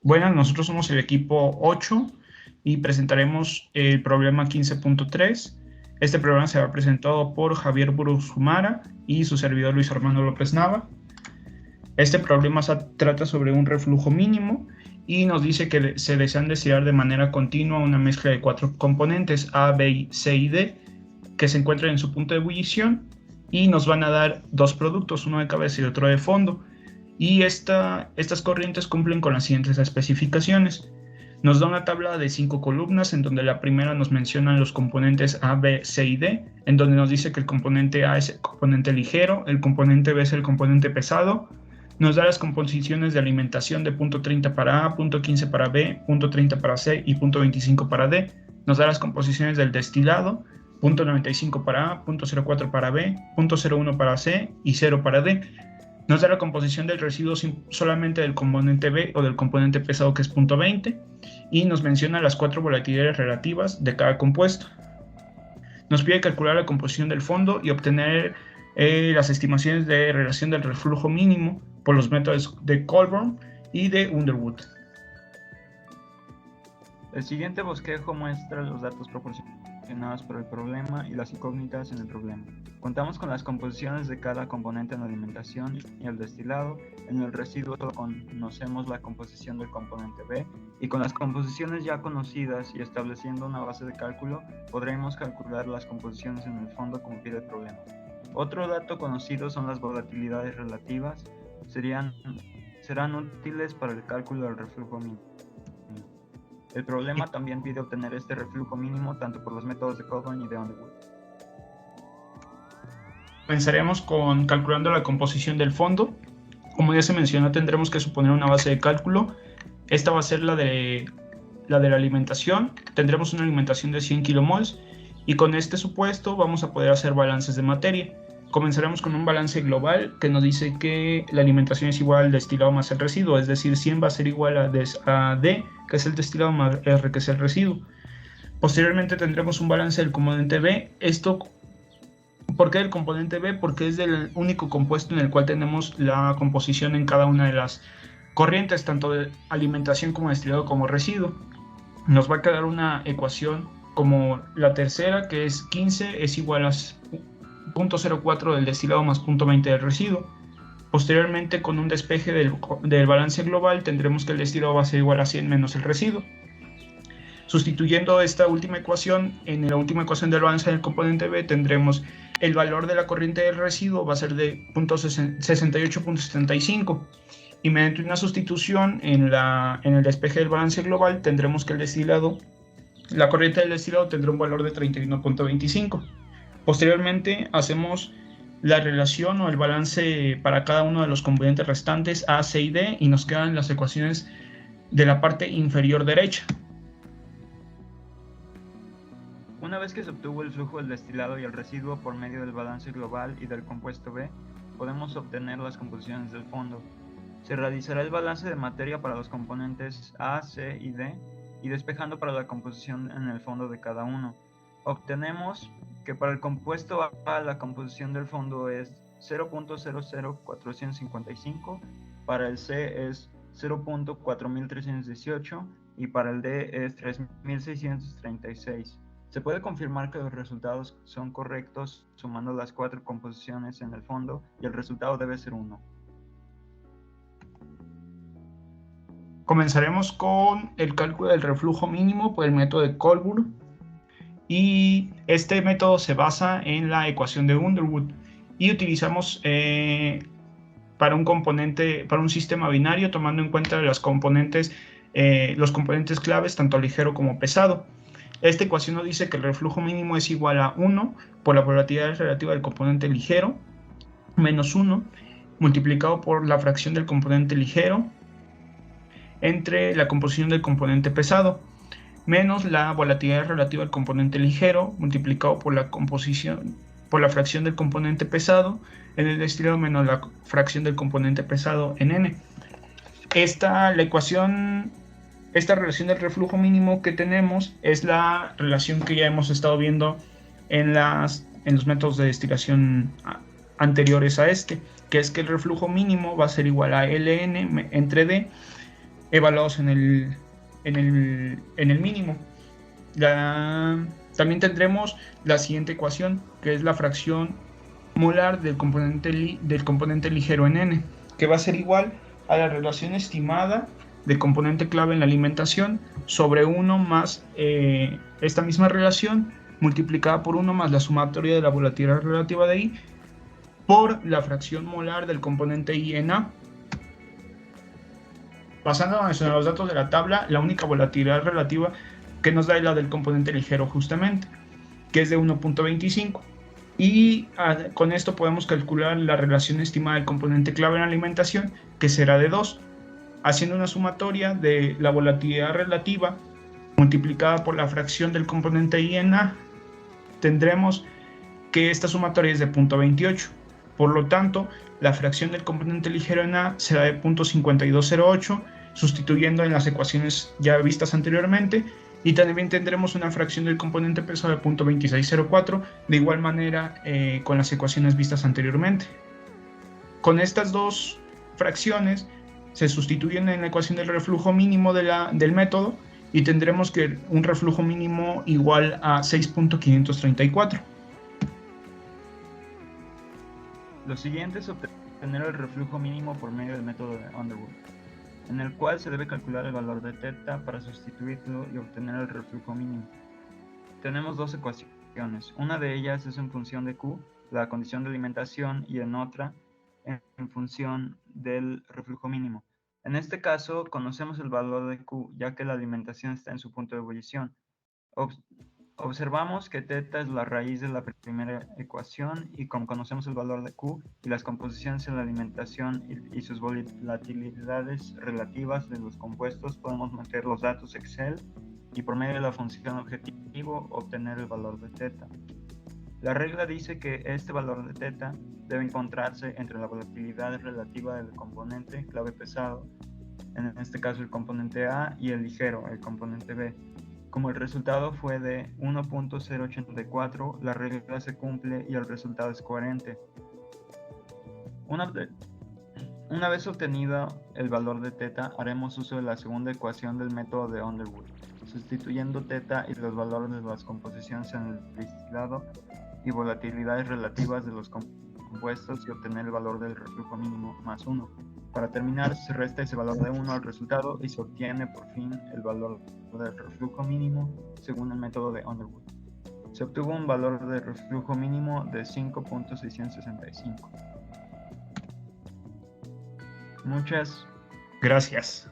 Buenas, nosotros somos el equipo 8 y presentaremos el problema 15.3. Este programa será presentado por Javier Buruzumara y su servidor Luis Armando López Nava. Este problema trata sobre un reflujo mínimo y nos dice que se desean destilar de manera continua una mezcla de 4 componentes A, B, C y D que se encuentran en su punto de ebullición y nos van a dar dos productos, uno de cabeza y otro de fondo. Y estas corrientes cumplen con las siguientes especificaciones. Nos da una tabla de 5 columnas en donde la primera nos menciona los componentes A, B, C y D, en donde nos dice que el componente A es el componente ligero, el componente B es el componente pesado. Nos da las composiciones de alimentación de punto 30 para A, punto 15 para B, punto 30 para C y punto 25 para D. Nos da las composiciones del destilado, punto 95 para A, punto 04 para B, punto 01 para C y 0 para D. Nos da la composición del residuo solamente del componente B o del componente pesado, que es punto 20, y nos menciona las 4 volatilidades relativas de cada compuesto. Nos pide calcular la composición del fondo y obtener las estimaciones de relación del reflujo mínimo por los métodos de Colburn y de Underwood. El siguiente bosquejo muestra los datos proporcionados por el problema y las incógnitas en el problema. Contamos con las composiciones de cada componente en la alimentación y el destilado. En el residuo solo conocemos la composición del componente B, y con las composiciones ya conocidas y estableciendo una base de cálculo, podremos calcular las composiciones en el fondo como pide el problema. Otro dato conocido son las volatilidades relativas. Serán útiles para el cálculo del reflujo mínimo. El problema también pide obtener este reflujo mínimo tanto por los métodos de Colburn y de Underwood. Comenzaremos con calculando la composición del fondo. Como ya se mencionó, tendremos que suponer una base de cálculo. Esta va a ser la de la alimentación. Tendremos una alimentación de 100 kilomols y con este supuesto vamos a poder hacer balances de materia. Comenzaremos con un balance global que nos dice que la alimentación es igual al destilado más el residuo, es decir, 100 va a ser igual a D, que es el destilado, más R, que es el residuo. Posteriormente tendremos un balance del componente B. ¿Por qué del componente B? Porque es el único compuesto en el cual tenemos la composición en cada una de las corrientes, tanto de alimentación como destilado como residuo. Nos va a quedar una ecuación como la tercera, que es 15 es igual a 0.04 del destilado más 0.20 del residuo. Posteriormente, con un despeje del balance global, tendremos que el destilado va a ser igual a 100 menos el residuo. Sustituyendo esta última ecuación, en la última ecuación del balance del componente B tendremos el valor de la corriente del residuo va a ser de 68.75, y mediante una sustitución en el despeje del balance global tendremos que la corriente del destilado tendrá un valor de 31.25. Posteriormente hacemos la relación o el balance para cada uno de los componentes restantes A, C y D, y nos quedan las ecuaciones de la parte inferior derecha. Una vez que se obtuvo el flujo del destilado y el residuo por medio del balance global y del compuesto B, podemos obtener las composiciones del fondo. Se realizará el balance de materia para los componentes A, C y D, y despejando para la composición en el fondo de cada uno. Obtenemos que para el compuesto A la composición del fondo es 0.00455, para el C es 0.4318 y para el D es 3636. Se puede confirmar que los resultados son correctos sumando las 4 composiciones en el fondo, y el resultado debe ser 1. Comenzaremos con el cálculo del reflujo mínimo por el método de Colburn, y este método se basa en la ecuación de Underwood y utilizamos para un sistema binario, tomando en cuenta los componentes claves tanto ligero como pesado. Esta ecuación nos dice que el reflujo mínimo es igual a 1 por la volatilidad relativa del componente ligero menos 1 multiplicado por la fracción del componente ligero entre la composición del componente pesado menos la volatilidad relativa del componente ligero multiplicado por la fracción del componente pesado en el destilado menos la fracción del componente pesado en N. Esta relación del reflujo mínimo que tenemos es la relación que ya hemos estado viendo en los métodos de destilación anteriores a este, que es que el reflujo mínimo va a ser igual a Ln entre D, evaluados en el mínimo. También tendremos la siguiente ecuación, que es la fracción molar del componente ligero en N, que va a ser igual a la relación estimada del componente clave en la alimentación sobre 1 más esta misma relación multiplicada por 1 más la sumatoria de la volatilidad relativa de I por la fracción molar del componente I en A. Basándonos en los datos de la tabla, la única volatilidad relativa que nos da es la del componente ligero justamente, que es de 1.25. Y con esto podemos calcular la relación estimada del componente clave en alimentación, que será de 2. Haciendo una sumatoria de la volatilidad relativa multiplicada por la fracción del componente I en A, tendremos que esta sumatoria es de 0.28. Por lo tanto, la fracción del componente ligero en A será de 0.5208, sustituyendo en las ecuaciones ya vistas anteriormente, y también tendremos una fracción del componente pesado de 0.2604, de igual manera con las ecuaciones vistas anteriormente. Con estas dos fracciones se sustituyen en la ecuación del reflujo mínimo del método y tendremos que un reflujo mínimo igual a 6.534. Lo siguiente es obtener el reflujo mínimo por medio del método de Underwood, en el cual se debe calcular el valor de θ para sustituirlo y obtener el reflujo mínimo. Tenemos dos ecuaciones, una de ellas es en función de Q, la condición de alimentación, y en otra en función del reflujo mínimo. En este caso conocemos el valor de Q, ya que la alimentación está en su punto de ebullición. Observamos que θ es la raíz de la primera ecuación, y como conocemos el valor de Q y las composiciones en la alimentación y sus volatilidades relativas de los compuestos, podemos meter los datos Excel y por medio de la función objetivo obtener el valor de θ. La regla dice que este valor de θ debe encontrarse entre la volatilidad relativa del componente clave pesado, en este caso el componente A, y el ligero, el componente B. Como el resultado fue de 1.084, la regla se cumple y el resultado es coherente. Una vez obtenido el valor de θ, haremos uso de la segunda ecuación del método de Underwood, sustituyendo θ y los valores de las composiciones en el destilado y volatilidades relativas de los compuestos y obtener el valor del reflujo mínimo más 1. Para terminar, se resta ese valor de 1 al resultado y se obtiene por fin el valor del reflujo mínimo según el método de Underwood. Se obtuvo un valor de reflujo mínimo de 5.665. Muchas gracias.